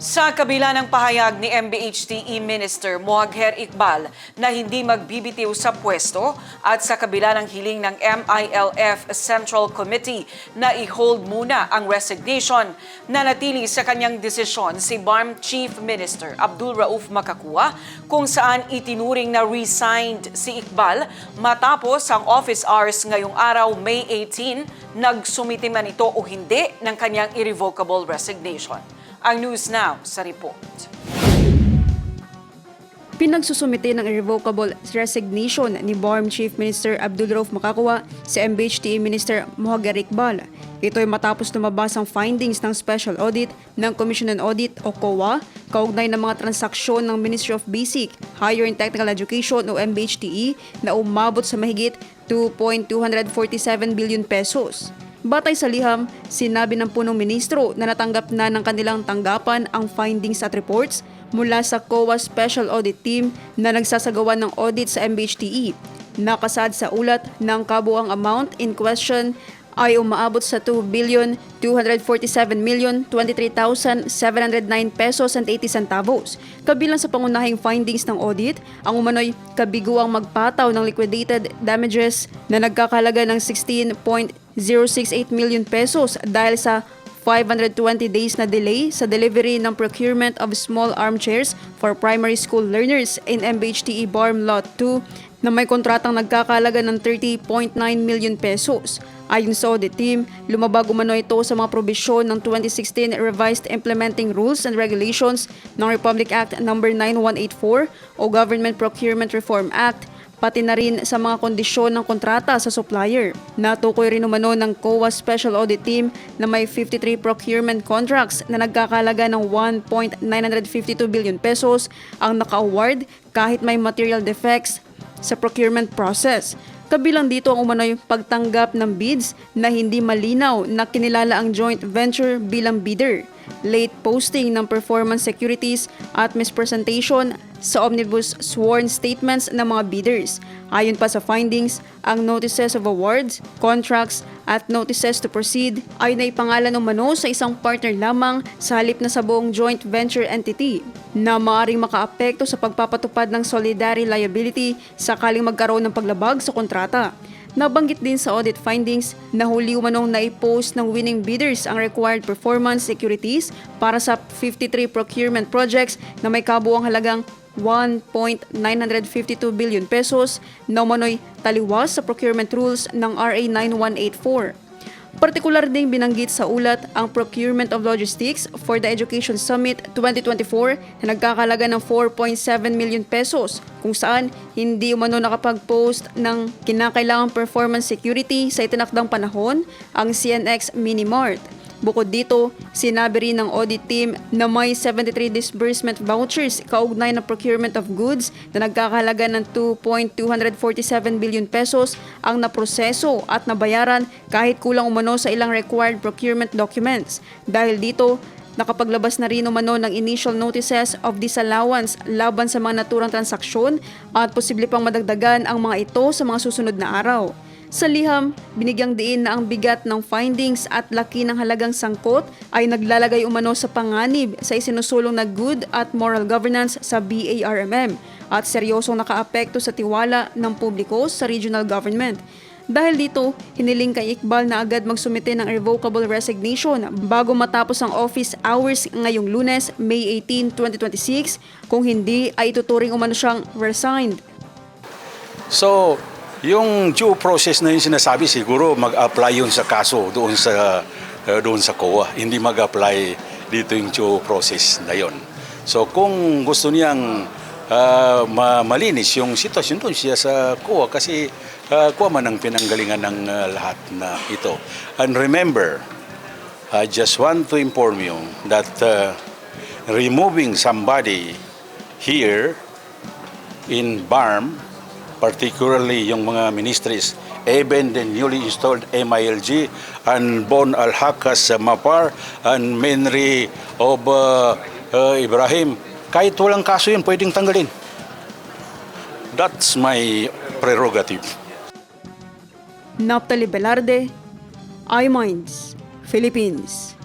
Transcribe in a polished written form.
Sa kabila ng pahayag ni MBHTE Minister Moagher Iqbal na hindi magbibitiw sa pwesto at sa kabila ng hiling ng MILF Central Committee na i-hold muna ang resignation, nanatili sa kanyang desisyon si BARM Chief Minister Abdul Rauf Makakua kung saan itinuring na resigned si Iqbal matapos ang office hours ngayong araw May 18, nagsumiti man ito o hindi ng kanyang irrevocable resignation. Ang News Now sa report. Pinagsusumite ng irrevocable resignation ni BARM Chief Minister Abdul Rauf Makakua sa MBHTE Minister Moagher Iqbal. Ito ay matapos lumabas ang findings ng Special Audit ng Commission on Audit o COA kaugnay ng mga transaksyon ng Ministry of Basic, Higher and Technical Education o MBHTE na umabot sa mahigit 2.247 billion pesos. Batay sa liham, sinabi ng punong ministro na natanggap na ng kanilang tanggapan ang findings at reports mula sa COA Special Audit Team na nagsasagawa ng audit sa MBHTE. Nakasad sa ulat ng kabuang amount in question ay umaabot sa 2,247,023,709 pesos and 80 centavos. Kabilang sa pangunahing findings ng audit, ang umano'y kabiguang magpataw ng liquidated damages na nagkakalaga ng 16.068 million pesos dahil sa 520 days na delay sa delivery ng procurement of small armchairs for primary school learners in MBHTE BARM Lot 2 na may kontratang nagkakalaga ng 30.9 million pesos. Ayon sa audit team, lumabag umano ito sa mga probisyon ng 2016 Revised Implementing Rules and Regulations ng Republic Act No. 9184 o Government Procurement Reform Act, pati na rin sa mga kondisyon ng kontrata sa supplier. Natukoy rin umano ng COA Special Audit Team na may 53 procurement contracts na nagkakalaga ng 1.952 billion pesos ang naka-award kahit may material defects sa procurement process. Kabilang dito ang umano'y pagtanggap ng bids na hindi malinaw na kinilala ang joint venture bilang bidder, late posting ng performance securities at mispresentation sa omnibus sworn statements ng mga bidders. Ayon pa sa findings, ang notices of awards, contracts at notices to proceed ay naipangalan umano sa isang partner lamang sa halip na sa buong joint venture entity na maaaring makaapekto sa pagpapatupad ng solidarity liability sakaling magkaroon ng paglabag sa kontrata. Nabanggit din sa audit findings na huli umanong naipost ng winning bidders ang required performance securities para sa 53 procurement projects na may kabuuang halagang 1.952 billion pesos na umano'y taliwas sa procurement rules ng RA 9184. Partikular ding binanggit sa ulat ang procurement of logistics for the Education Summit 2024 na nagkakalaga ng 4.7 million pesos kung saan hindi umano nakapag-post ng kinakailangang performance security sa itinakdang panahon ang CNX Minimart. Bukod dito, sinabi rin ng audit team na may 73 disbursement vouchers kaugnay ng procurement of goods na nagkakahalaga ng 2.247 billion pesos ang naproseso at nabayaran kahit kulang umano sa ilang required procurement documents. Dahil dito, nakapaglabas na rin umano ng initial notices of disallowance laban sa mga naturang transaksyon at posible pang madagdagan ang mga ito sa mga susunod na araw. Sa liham, binigyang diin na ang bigat ng findings at laki ng halagang sangkot ay naglalagay umano sa panganib sa isinusulong na good at moral governance sa BARMM at seryosong nakaapekto sa tiwala ng publiko sa regional government. Dahil dito, hiniling kay Iqbal na agad magsumite ng irrevocable resignation bago matapos ang office hours ngayong Lunes, May 18, 2026. Kung hindi, ay ituturing umano siyang resigned. So, yung due process na yung sinasabi, siguro mag-apply yun sa kaso doon sa COA. Hindi mag-apply dito yung due process na yun. So kung gusto niyang malinis yung sitwasyon doon siya sa COA kasi COA man ang pinanggalingan ng lahat na ito. And remember, I just want to inform you that removing somebody here in BARM, particularly yung mga ministries, even the newly installed MILG and Bon Al-Hakas Mapar and Menri of Ibrahim, kahit walang kaso yun, pwedeng tanggalin. That's my prerogative. Naphtali Velarde, iMinds, Philippines.